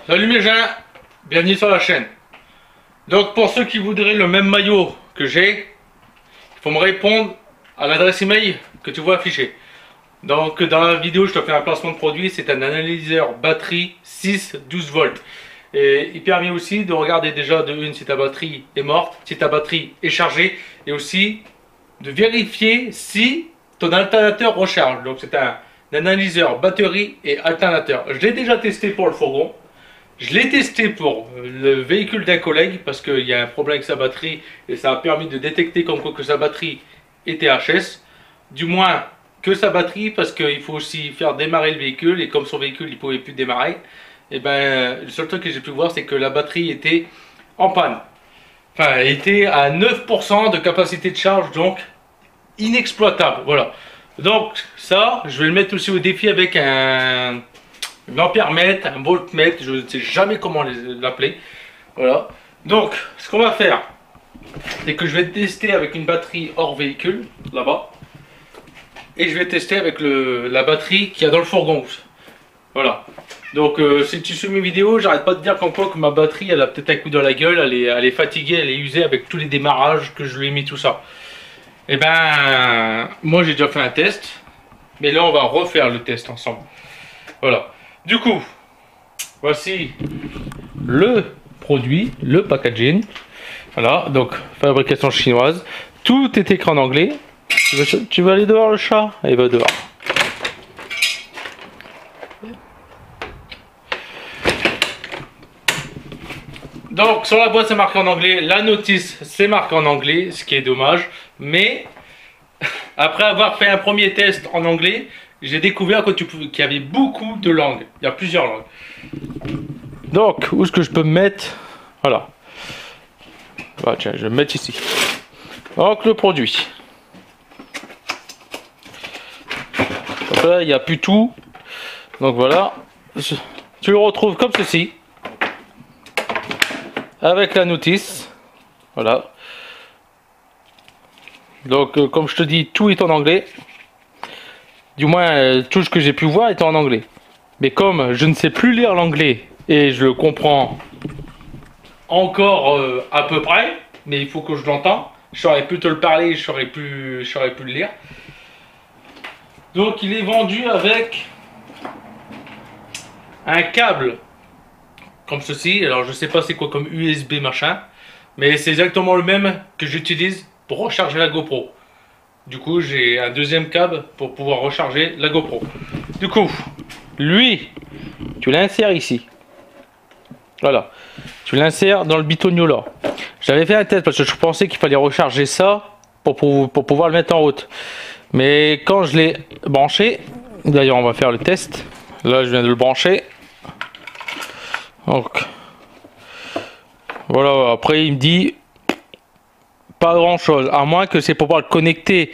Salut mes gens, bienvenue sur la chaîne. Donc pour ceux qui voudraient le même maillot que j'ai, il faut me répondre à l'adresse email que tu vois affichée. Donc dans la vidéo je te fais un placement de produit, c'est un analyseur batterie 6-12 volts. Et il permet aussi de regarder déjà de une si ta batterie est morte, si ta batterie est chargée, et aussi de vérifier si ton alternateur recharge. Donc c'est un analyseur batterie et alternateur. Je l'ai déjà testé pour le fourgon. Je l'ai testé pour le véhicule d'un collègue parce qu'il y a un problème avec sa batterie et ça a permis de détecter comme quoi que sa batterie était HS. Du moins que sa batterie, parce qu'il faut aussi faire démarrer le véhicule et comme son véhicule il ne pouvait plus démarrer, et ben le seul truc que j'ai pu voir c'est que la batterie était en panne. Enfin, elle était à 9% de capacité de charge, donc inexploitable. Voilà. Donc ça, je vais le mettre aussi au défi avec un ampère-mètre, un voltmètre, je ne sais jamais comment l'appeler. Voilà. Donc, ce qu'on va faire, c'est que je vais tester avec une batterie hors véhicule, là-bas. Et je vais tester avec la batterie qu'il y a dans le fourgon. Voilà. Donc, si tu suis mes vidéos, j'arrête pas de dire qu'en quoi que ma batterie, elle a peut-être un coup dans la gueule, elle est fatiguée, elle est usée avec tous les démarrages que je lui ai mis, tout ça. Et ben, moi j'ai déjà fait un test. Mais là, on va refaire le test ensemble. Voilà. Du coup, voici le produit, le packaging. Voilà, donc fabrication chinoise. Tout est écrit en anglais. Tu vas aller dehors le chat? Il va dehors. Donc sur la boîte c'est marqué en anglais, la notice c'est marqué en anglais, ce qui est dommage. Mais après avoir fait un premier test en anglais, j'ai découvert qu'il y avait beaucoup de langues. Il y a plusieurs langues. Donc, où est-ce que je peux me mettre? Voilà. Ah, tiens, je vais me mettre ici. Donc, le produit. Donc là, il n'y a plus tout. Donc voilà. Tu le retrouves comme ceci. Avec la notice. Voilà. Donc, comme je te dis, tout est en anglais. Du moins, tout ce que j'ai pu voir est en anglais. Mais comme je ne sais plus lire l'anglais et je le comprends encore à peu près, mais il faut que je l'entende. Je saurais plus te le parler, je saurais plus le lire. Donc il est vendu avec un câble comme ceci. Alors je sais pas c'est quoi comme USB machin, mais c'est exactement le même que j'utilise pour recharger la GoPro. Du coup, j'ai un deuxième câble pour pouvoir recharger la GoPro. Du coup, lui, tu l'insères ici. Voilà. Tu l'insères dans le bitonio là. J'avais fait un test parce que je pensais qu'il fallait recharger ça pour pouvoir le mettre en route. Mais quand je l'ai branché, d'ailleurs on va faire le test. Là, je viens de le brancher. Donc, voilà. Après, il me dit... pas grand chose, à moins que c'est pour pouvoir le connecter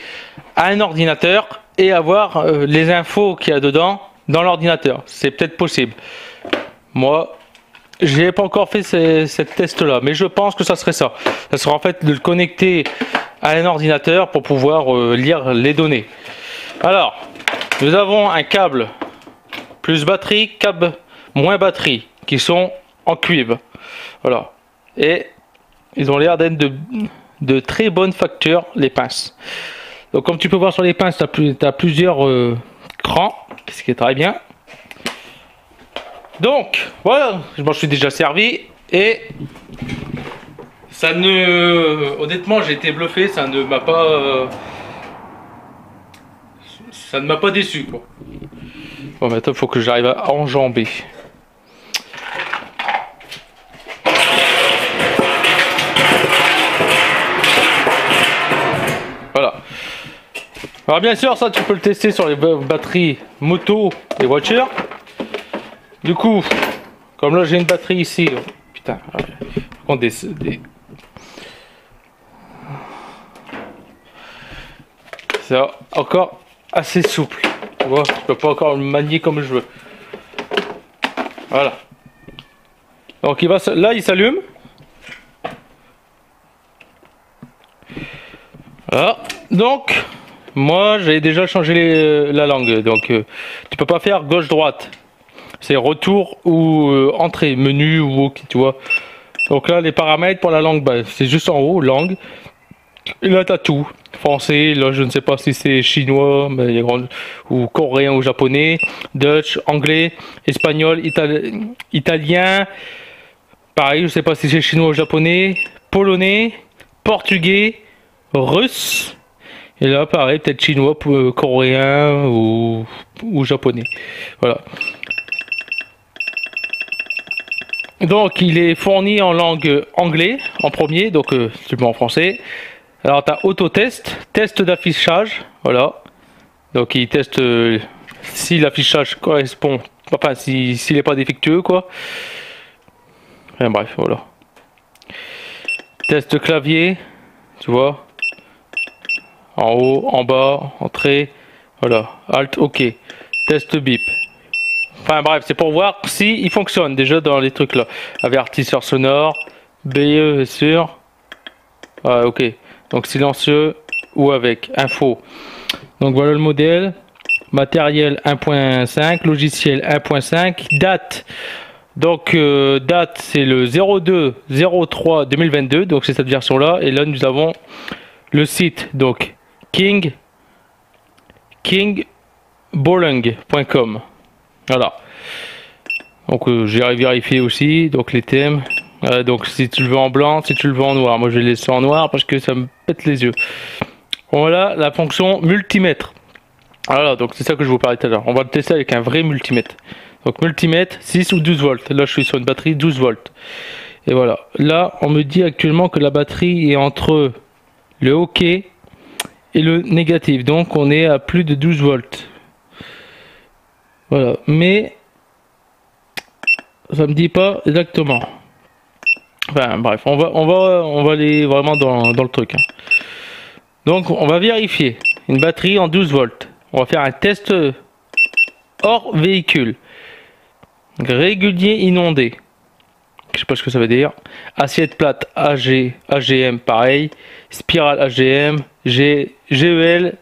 à un ordinateur et avoir les infos qu'il y a dedans dans l'ordinateur. C'est peut-être possible. Moi, j'ai pas encore fait cette test là, mais je pense que ça serait ça. Ça sera en fait de le connecter à un ordinateur pour pouvoir lire les données. Alors, nous avons un câble plus batterie, câble moins batterie, qui sont en cuivre. Voilà. Et ils ont l'air d'être de très bonne facture, les pinces. Donc comme tu peux voir sur les pinces, tu as plusieurs crans, ce qui est très bien. Donc voilà, je m'en suis déjà servi et ça ne... honnêtement j'ai été bluffé, ça ne m'a pas déçu quoi. Bon maintenant il faut que j'arrive à enjamber. Voilà. Alors bien sûr, ça tu peux le tester sur les batteries moto et voitures. Du coup, comme là j'ai une batterie ici, putain, c'est encore assez souple. Tu vois, je peux pas encore le manier comme je veux. Voilà. Donc il va, là il s'allume. Voilà. Donc moi j'ai déjà changé la langue, donc tu peux pas faire gauche-droite. C'est retour ou entrée, menu ou OK, tu vois. Donc là, les paramètres pour la langue, bah, c'est juste en haut, langue. Et là, t'as tout. Français, là, je ne sais pas si c'est chinois, mais il y a ou coréen ou japonais. Dutch, anglais, espagnol, italien. Pareil, je ne sais pas si c'est chinois ou japonais. Polonais, portugais, russe. Et là, pareil, peut-être chinois, coréen ou japonais. Voilà. Donc, il est fourni en langue anglais en premier, donc tu le mets en français. Alors, tu as autotest, test d'affichage, voilà. Donc, il teste si l'affichage correspond, enfin, s'il n'est pas défectueux, quoi. Enfin, bref, voilà. Test clavier, tu vois. En haut, en bas, entrée, voilà. Alt, OK. Test bip. Enfin bref, c'est pour voir si il fonctionne déjà dans les trucs là. Avertisseur sonore, BE sûr. Ah, OK. Donc silencieux ou avec info. Donc voilà le modèle. Matériel 1.5, logiciel 1.5, date. Donc date c'est le 02/03/2022, donc c'est cette version là. Et là nous avons le site donc kingbolung.com. Voilà. Donc j'ai vérifié aussi. Donc les thèmes. Donc si tu le veux en blanc, si tu le veux en noir. Moi je vais laisser en noir parce que ça me pète les yeux. Voilà la fonction multimètre. Voilà, donc c'est ça que je vous parlais tout à l'heure. On va le tester avec un vrai multimètre. Donc multimètre 6 ou 12 volts. Là je suis sur une batterie 12 volts. Et voilà. Là on me dit actuellement que la batterie est entre le OK et le négatif. Donc on est à plus de 12 volts. Voilà, mais ça me dit pas exactement. Enfin bref, on va aller vraiment dans le truc. Hein. Donc on va vérifier une batterie en 12 volts. On va faire un test hors véhicule. Régulier inondé. Je sais pas ce que ça veut dire. Assiette plate AGM pareil. Spirale AGM, GEL,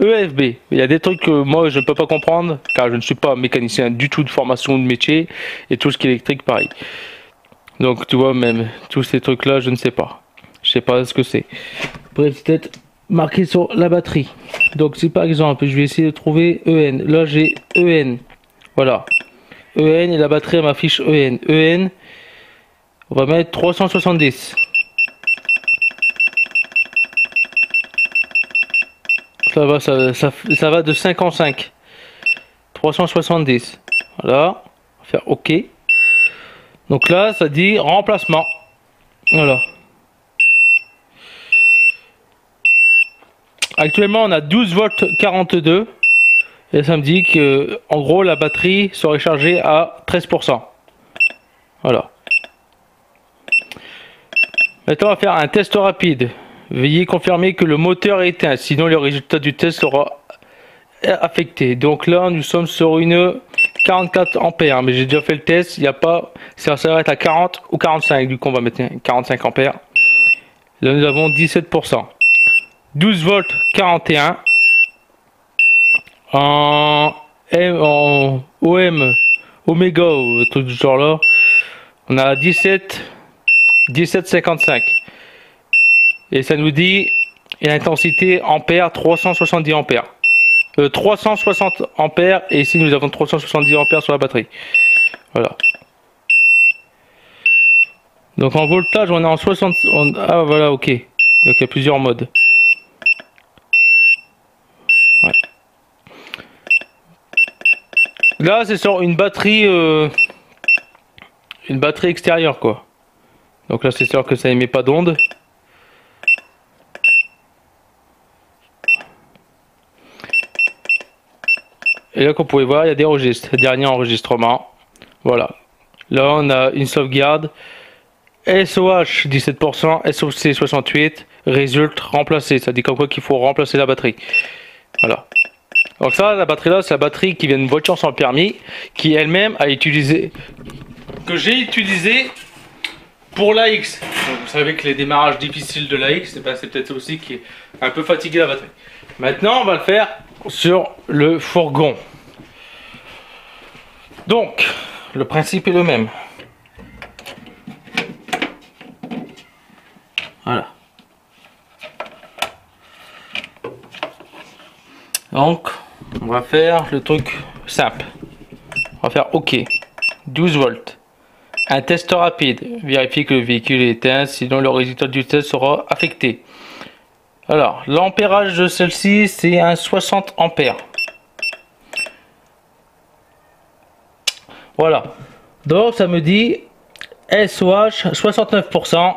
EFB. Il y a des trucs que moi je ne peux pas comprendre car je ne suis pas mécanicien du tout de formation de métier et tout ce qui est électrique pareil. Donc tu vois même tous ces trucs là je ne sais pas. Je sais pas ce que c'est. Bref c'est peut-être marqué sur la batterie. Donc si par exemple je vais essayer de trouver EN. Là j'ai EN. Voilà. EN et la batterie m'affiche EN. EN. On va mettre 370. Ça va, ça va de 5 en 5. 370. Voilà. On va faire OK. Donc là, ça dit remplacement. Voilà. Actuellement, on a 12 volts 42. Et ça me dit que, en gros, la batterie serait chargée à 13%. Voilà. Maintenant, on va faire un test rapide. Veuillez confirmer que le moteur est éteint, sinon le résultat du test sera affecté. Donc là, nous sommes sur une 44 ampères, mais j'ai déjà fait le test. Il n'y a pas, ça s'arrête à 40 ou 45. Du coup, on va mettre 45 ampères. Là, nous avons 17%. 12 volts 41 en OM, Oméga ou truc du genre là. On a 17,55 et ça nous dit l'intensité ampère 370 ampères 360 ampères et ici nous avons 370 ampères sur la batterie. Voilà, donc en voltage on est en 60 ah voilà, OK, donc il y a plusieurs modes. Ouais. Là c'est sur une batterie extérieure quoi. Donc là c'est sûr que ça émet pas d'onde. Et là comme vous pouvez voir il y a des registres, dernier enregistrement. Voilà. Là on a une sauvegarde. SOH 17%, SOC 68, résulte remplacé. Ça dit comme quoi qu'il faut remplacer la batterie. Voilà. Donc ça, la batterie là, c'est la batterie qui vient d'une voiture sans permis, qui elle-même a utilisé, que j'ai utilisé pour l'AX. Vous savez que les démarrages difficiles de l'AX, c'est peut-être aussi qui est un peu fatigué la batterie. Maintenant, on va le faire sur le fourgon. Donc, le principe est le même. Voilà. Donc, on va faire le truc simple. On va faire OK. 12 volts. Un test rapide. Vérifier que le véhicule est éteint, sinon le résultat du test sera affecté. Alors, l'ampérage de celle-ci, c'est un 60 ampères. Voilà. Donc, ça me dit SOH 69%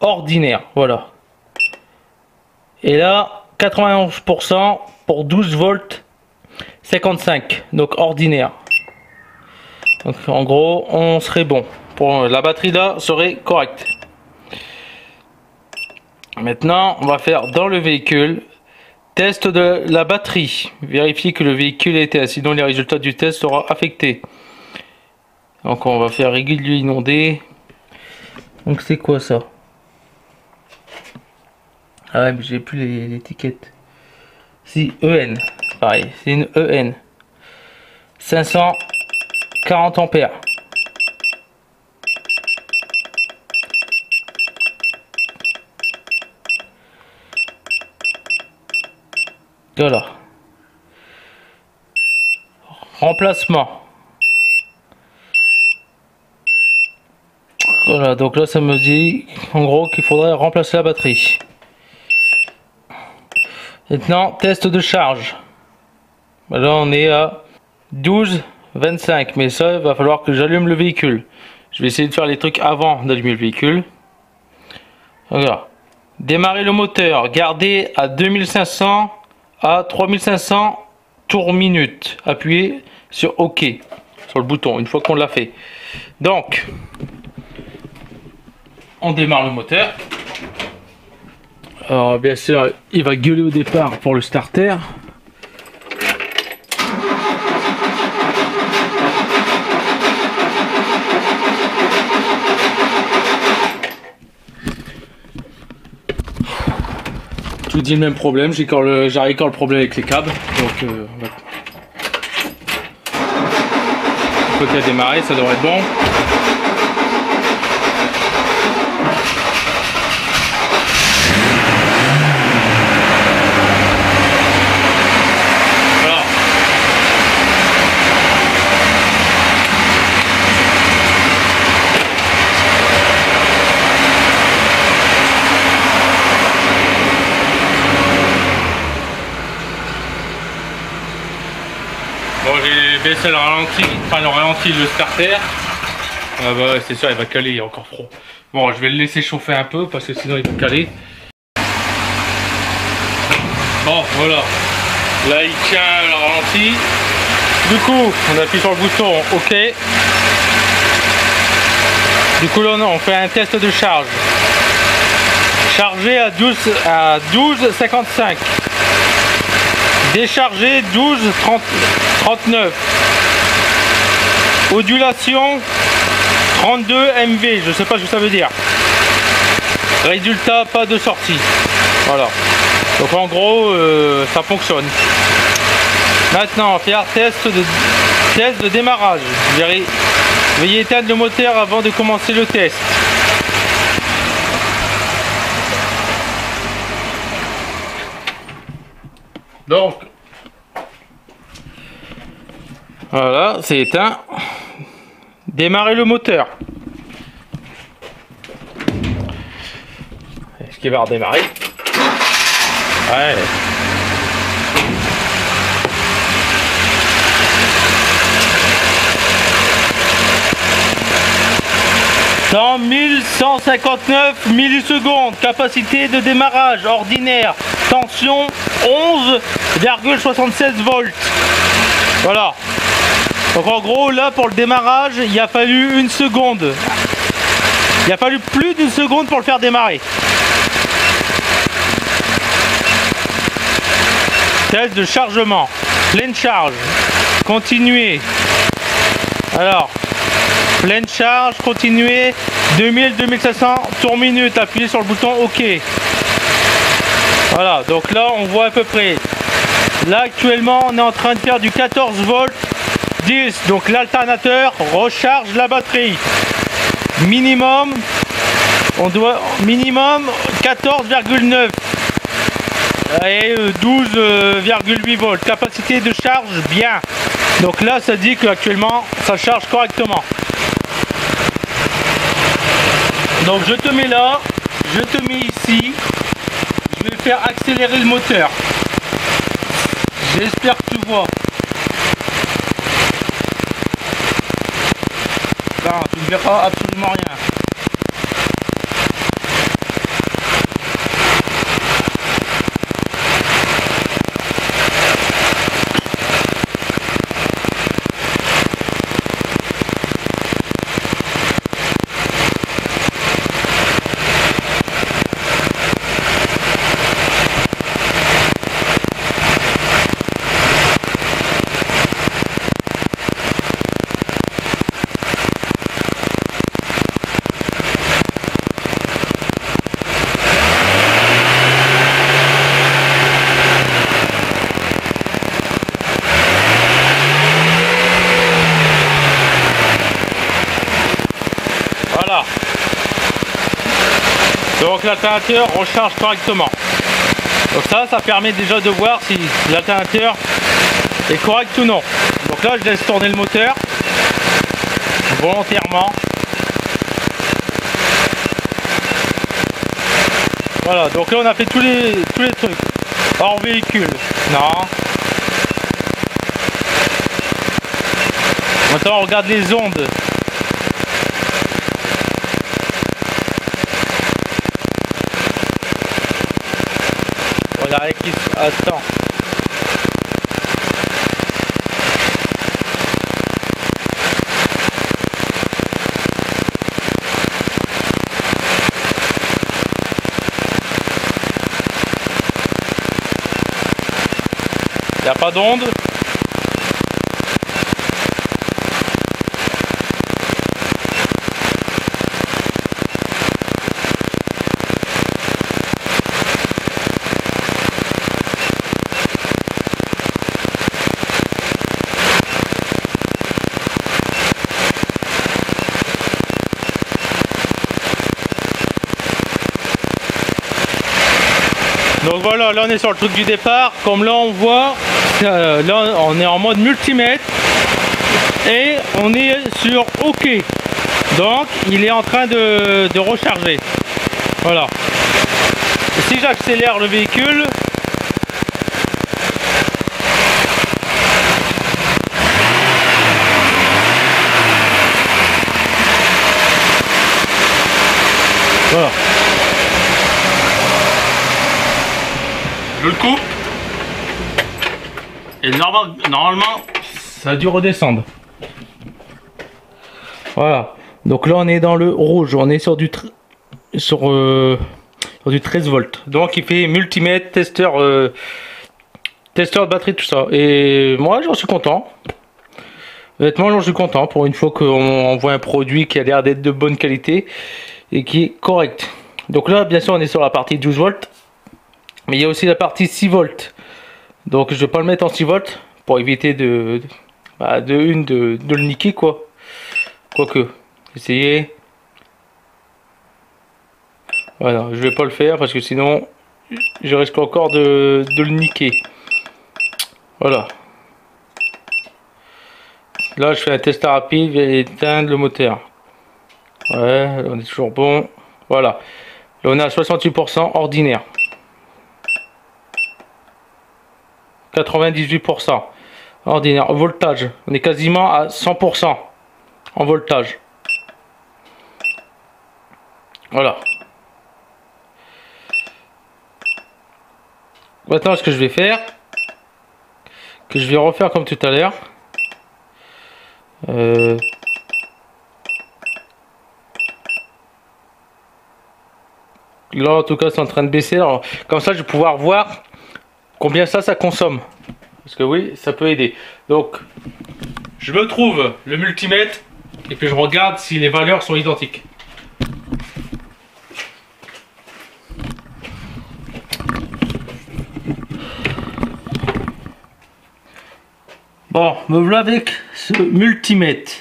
ordinaire. Voilà. Et là, 91% pour 12 volts 55. Donc, ordinaire. Donc, en gros, on serait bon. Pour la batterie là, serait correcte. Maintenant, on va faire dans le véhicule test de la batterie. Vérifier que le véhicule est éteint, sinon les résultats du test seront affectés. Donc on va faire régulier inondé. Donc c'est quoi ça? Ah ouais, mais j'ai plus l'étiquette. Si EN, pareil, c'est une EN. 540 ampères. Voilà. Remplacement. Voilà, donc là ça me dit en gros qu'il faudrait remplacer la batterie. Maintenant, test de charge. Là on est à 12,25, mais ça il va falloir que j'allume le véhicule. Je vais essayer de faire les trucs avant d'allumer le véhicule. Voilà. Démarrer le moteur, garder à 2500 à 3500 tours minute. Appuyez sur OK sur le bouton une fois qu'on l'a fait. Donc, on démarre le moteur. Alors bien sûr, il va gueuler au départ pour le starter. Je vous dis le même problème, j'arrive quand le problème avec les câbles. Donc on peut démarrer, ça devrait être bon. Bon, j'ai baissé le ralenti, le starter. Ah bah c'est sûr, il va caler, il est encore froid. Bon, je vais le laisser chauffer un peu parce que sinon il va caler. Bon, voilà. Là, il tient le ralenti. Du coup, on appuie sur le bouton OK. Du coup, là, on fait un test de charge. Chargé à 12,55. Déchargé 12,39. Ondulation 32 MV, je sais pas ce que ça veut dire. Résultat, pas de sortie. Voilà. Donc en gros, ça fonctionne. Maintenant, faire test de démarrage. Veuillez éteindre le moteur avant de commencer le test. Donc, voilà, c'est éteint. Démarrer le moteur. Est-ce qu'il va redémarrer? Ouais. Dans 1159 millisecondes, capacité de démarrage ordinaire, tension 11,76 volts. Voilà. Donc en gros là pour le démarrage il a fallu une seconde. Il a fallu plus d'une seconde pour le faire démarrer. Test de chargement. Pleine charge. Continuer. Alors. Pleine charge, continuer, 2000-2500 tours minute, appuyez sur le bouton OK. Voilà, donc là on voit à peu près. Là actuellement on est en train de faire du 14 volts, 10, donc l'alternateur recharge la batterie. Minimum, on doit minimum 14,9 et 12,8 volts. Capacité de charge bien. Donc là, ça dit qu'actuellement, ça charge correctement. Donc je te mets là, je te mets ici. Je vais faire accélérer le moteur. J'espère que tu vois. Non, tu ne verras absolument rien. Voilà. Donc l'alternateur recharge correctement. Donc ça permet déjà de voir si l'alternateur est correct ou non. Donc là je laisse tourner le moteur volontairement. Voilà, donc là on a fait tous les trucs. Hors véhicule. Non. Maintenant on regarde les ondes. Voilà, attends. Il n'y a pas d'onde. Donc voilà, là on est sur le truc du départ. Comme là on voit, là on est en mode multimètre et on est sur OK. Donc il est en train de recharger. Voilà. Et si j'accélère le véhicule, voilà. Je le coupe et normalement ça a dû redescendre. Voilà, donc là on est dans le rouge, on est sur du 13 volts, donc il fait multimètre, testeur de batterie, tout ça, et moi j'en suis content. Honnêtement j'en suis content pour une fois qu'on voit un produit qui a l'air d'être de bonne qualité et qui est correct. Donc là bien sûr on est sur la partie 12 volts. Mais il y a aussi la partie 6 volts. Donc je vais pas le mettre en 6 volts pour éviter de le niquer quoi. Quoique, essayez. Voilà, je vais pas le faire parce que sinon je risque encore de le niquer. Voilà. Là je fais un test rapide et éteindre le moteur. Ouais, on est toujours bon. Voilà. Là on est à 68% ordinaire. 98% ordinaire. Voltage, on est quasiment à 100% en voltage. Voilà. Maintenant ce que je vais faire, que je vais refaire comme tout à l'heure, là en tout cas c'est en train de baisser. Alors, comme ça je vais pouvoir voir combien ça consomme. Parce que oui, ça peut aider. Donc, je me trouve le multimètre et puis je regarde si les valeurs sont identiques. Bon, me voilà avec ce multimètre.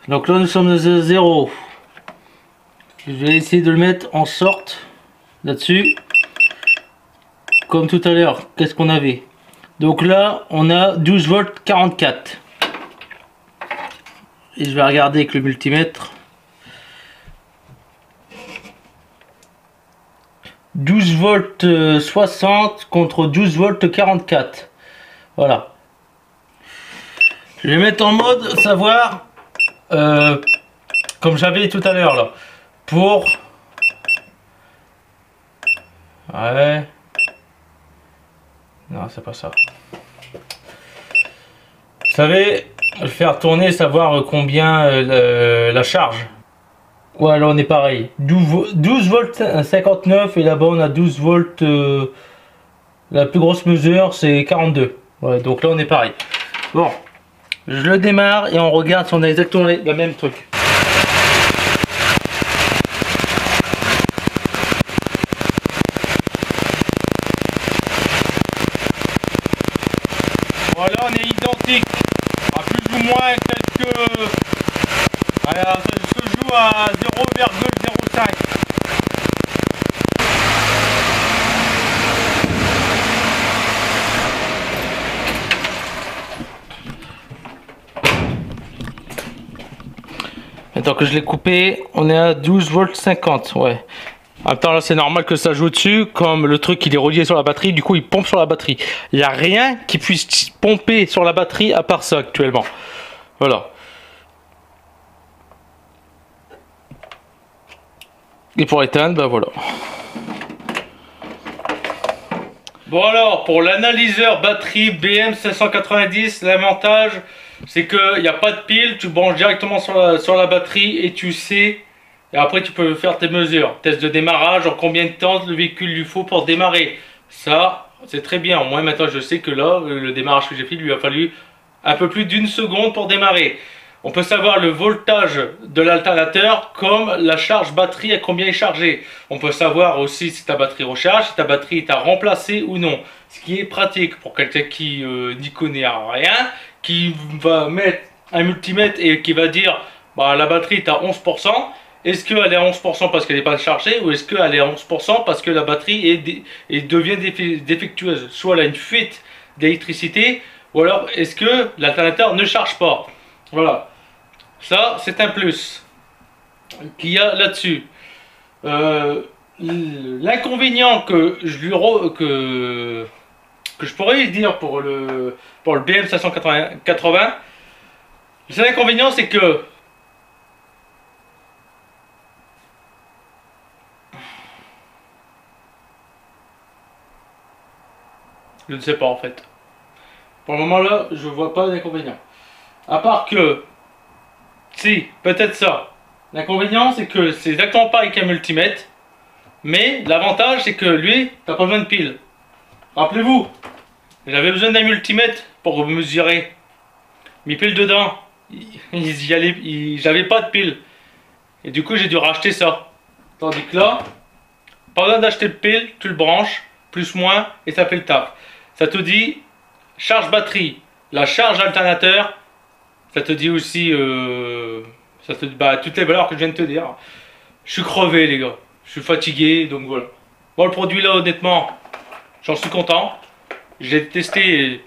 Donc là nous sommes à 0. Je vais essayer de le mettre en sorte là-dessus. Comme tout à l'heure, qu'est-ce qu'on avait? Donc là on a 12 volts 44. Et je vais regarder avec le multimètre. 12 volts 60 contre 12 volts 44. Voilà. Je vais mettre en mode savoir comme j'avais tout à l'heure là. Pour ouais. Non, c'est pas ça. Vous savez, le faire tourner, savoir combien la charge. Ouais, là on est pareil. 12 volts 59 et là-bas on a 12 volts. La plus grosse mesure c'est 42. Ouais, donc là on est pareil. Bon, je le démarre et on regarde si on a exactement le même truc. Voilà, on est identique. À plus ou moins quelques. Alors, ça se joue à 0,05. Maintenant que je l'ai coupé, on est à 12 volts 50. Ouais. En même temps, là, c'est normal que ça joue dessus, comme le truc il est relié sur la batterie, du coup il pompe sur la batterie. Il n'y a rien qui puisse pomper sur la batterie à part ça actuellement. Voilà. Et pour éteindre, ben voilà. Bon alors, pour l'analyseur batterie BM590, l'avantage c'est qu'il n'y a pas de pile, tu branches directement sur la batterie et tu sais. Et après tu peux faire tes mesures. Test de démarrage, en combien de temps le véhicule lui faut pour démarrer. Ça, c'est très bien. Au moins maintenant je sais que là, le démarrage que j'ai fait, lui a fallu un peu plus d'une seconde pour démarrer. On peut savoir le voltage de l'alternateur comme la charge batterie à combien est chargée. On peut savoir aussi si ta batterie recharge, si ta batterie est à remplacer ou non. Ce qui est pratique pour quelqu'un qui n'y connaît rien, qui va mettre un multimètre et qui va dire bah, la batterie est à 11%. Est-ce qu'elle est à 11% parce qu'elle n'est pas chargée ou est-ce qu'elle est à 11% parce que la batterie devient défectueuse? Soit elle a une fuite d'électricité ou alors est-ce que l'alternateur ne charge pas? Voilà. Ça, c'est un plus qu'il y a là-dessus. L'inconvénient que je pourrais dire pour le BM580, l'inconvénient c'est que je ne sais pas en fait. Pour le moment là, je vois pas d'inconvénient. À part que, si, peut-être ça. L'inconvénient c'est que c'est exactement pareil qu'un multimètre. Mais l'avantage c'est que lui, t'as pas besoin de pile. Rappelez-vous, j'avais besoin d'un multimètre pour mesurer. Mes piles dedans, j'avais pas de pile. Et du coup j'ai dû racheter ça. Tandis que là, pas besoin d'acheter de pile, tu le branches, plus moins, et ça fait le taf. Ça te dit charge batterie, la charge alternateur, ça te dit aussi ça te dit, bah, toutes les valeurs que je viens de te dire. Je suis crevé les gars, je suis fatigué, donc voilà. Bon, le produit là honnêtement, j'en suis content. Je l'ai testé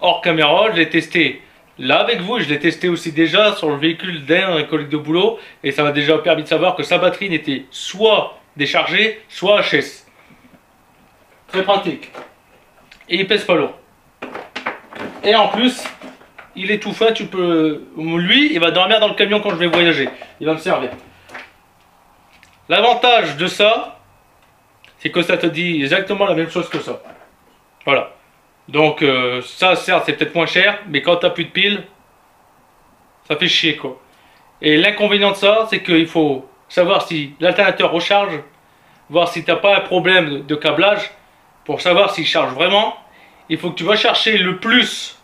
hors caméra, je l'ai testé là avec vous, je l'ai testé aussi déjà sur le véhicule d'un collègue de boulot et ça m'a déjà permis de savoir que sa batterie n'était soit déchargée, soit HS. Très pratique. Et il pèse pas lourd. Et en plus, il est tout fin, tu peux... Lui, il va dormir dans le camion quand je vais voyager. Il va me servir. L'avantage de ça, c'est que ça te dit exactement la même chose que ça. Voilà. Donc ça, certes, c'est peut-être moins cher, mais quand tu n'as plus de piles, ça fait chier quoi. Et l'inconvénient de ça, c'est qu'il faut savoir si l'alternateur recharge, voir si tu n'as pas un problème de câblage. Pour savoir s'il charge vraiment, il faut que tu vas chercher le plus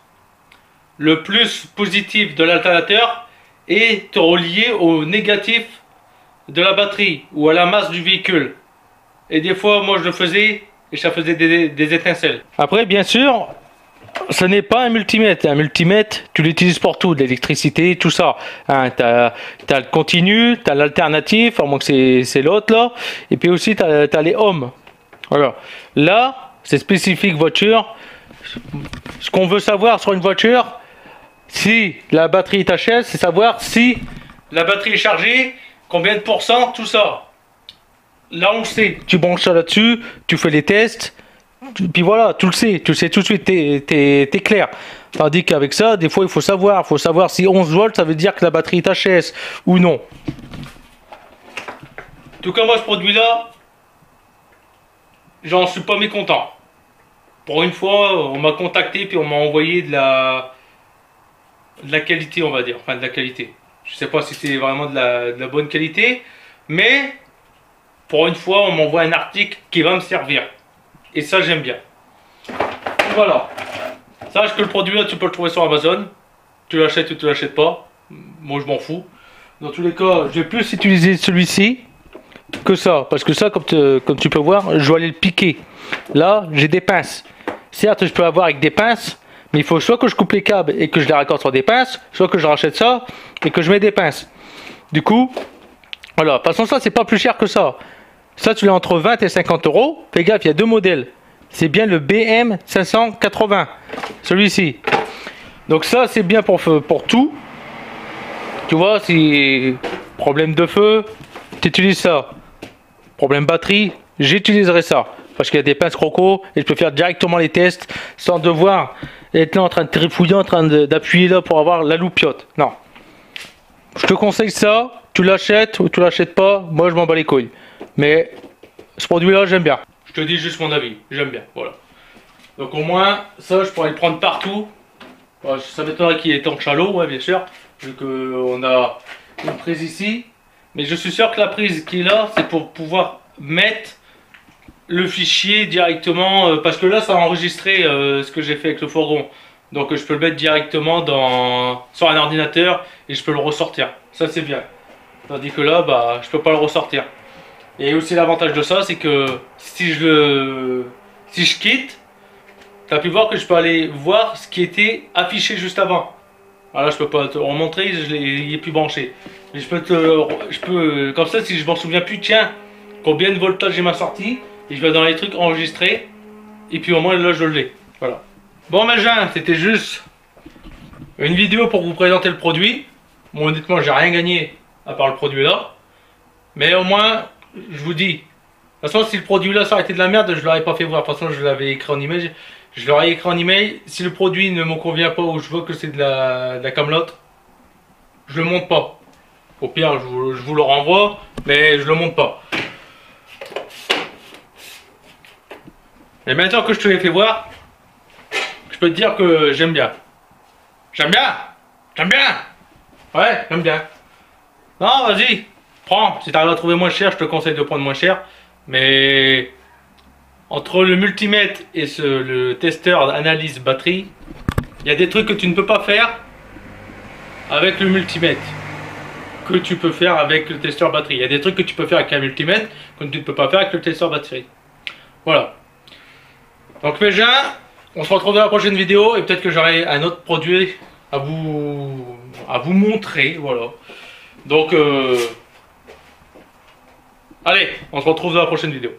positif de l'alternateur et te relier au négatif de la batterie ou à la masse du véhicule. Et des fois, moi je le faisais et ça faisait des étincelles. Après, bien sûr, ce n'est pas un multimètre. Un multimètre, tu l'utilises pour tout, de l'électricité, tout ça. Hein, tu as le continu, tu as l'alternatif, à moins que c'est l'autre là. Et puis aussi, tu as les ohms. Voilà. Là, c'est spécifique voiture. Ce qu'on veut savoir sur une voiture, si la batterie est HS, c'est savoir si la batterie est chargée, combien de pourcents, tout ça. Là, on le sait. Tu branches ça là-dessus, tu fais les tests. Puis voilà, tu le sais tout de suite, t'es clair. Tandis qu'avec ça, des fois, il faut savoir si 11 volts, ça veut dire que la batterie est HS ou non. En tout cas, moi, ce produit-là, j'en suis pas mécontent. Pour une fois, on m'a contacté, puis on m'a envoyé de la qualité, on va dire. Enfin, de la qualité. Je sais pas si c'est vraiment de la bonne qualité, mais pour une fois, on m'envoie un article qui va me servir. Et ça, j'aime bien. Donc voilà. Sache que le produit là, tu peux le trouver sur Amazon. Tu l'achètes ou tu l'achètes pas. Moi, je m'en fous. Dans tous les cas, je vais plus utiliser celui-ci que ça. Parce que ça, comme tu peux voir, je dois aller le piquer. Là, j'ai des pinces. Certes, je peux avoir avec des pinces. Mais il faut soit que je coupe les câbles et que je les raccorde sur des pinces. Soit que je rachète ça et que je mets des pinces. Du coup, voilà. De toute façon, ça, c'est pas plus cher que ça. Ça, tu l'as entre 20 et 50 euros. Fais gaffe, il y a deux modèles. C'est bien le BM 580. Celui-ci. Donc ça, c'est bien pour tout. Tu vois, si problème de feu, tu utilises ça. Problème batterie, j'utiliserai ça. Parce qu'il y a des pinces croco et je peux faire directement les tests sans devoir être là en train de trifouiller, en train d'appuyer là pour avoir la loupiote. Non. Je te conseille ça. Tu l'achètes ou tu l'achètes pas. Moi, je m'en bats les couilles. Mais ce produit-là, j'aime bien. Je te dis juste mon avis. J'aime bien. Voilà. Donc au moins, ça, je pourrais le prendre partout. Bon, ça m'étonnerait qu'il ait en chalot, ouais, bien sûr. Vu qu'on a une prise ici. Mais je suis sûr que la prise qu'il a, c'est pour pouvoir mettre le fichier directement. Parce que là, ça a enregistré ce que j'ai fait avec le fourgon. Donc je peux le mettre directement sur un ordinateur et je peux le ressortir. Ça, c'est bien. Tandis que là, bah, je peux pas le ressortir. Et aussi l'avantage de ça, c'est que si je quitte, tu as pu voir que je peux aller voir ce qui était affiché juste avant. Alors là, je peux pas te remontrer, il est plus branché. Mais je peux, comme ça, si je m'en souviens plus, tiens, combien de voltage j'ai ma sortie, et je vais dans les trucs enregistrés, et puis au moins là, je l'ai. Voilà. Bon, Magin, c'était juste une vidéo pour vous présenter le produit. Bon, honnêtement, j'ai rien gagné à part le produit là. Mais au moins, je vous dis, de toute façon, si le produit là ça aurait été de la merde, je l'aurais pas fait voir. De toute façon, je l'avais écrit en email. Je l'aurais écrit en email. Si le produit ne me convient pas ou je vois que c'est de la camelote, je le monte pas. Au pire, je vous le renvoie, mais je le monte pas. Et maintenant que je te l'ai fait voir, je peux te dire que j'aime bien. J'aime bien. J'aime bien. Ouais, j'aime bien. Non, vas-y. Prends, si tu arrives à trouver moins cher, je te conseille de prendre moins cher. Mais entre le multimètre et le testeur d'analyse batterie, il y a des trucs que tu ne peux pas faire avec le multimètre que tu peux faire avec le testeur batterie. Il y a des trucs que tu peux faire avec un multimètre que tu ne peux pas faire avec le testeur batterie. Voilà. Donc mes gens, on se retrouve dans la prochaine vidéo et peut-être que j'aurai un autre produit à vous montrer. Voilà. Donc allez, on se retrouve dans la prochaine vidéo.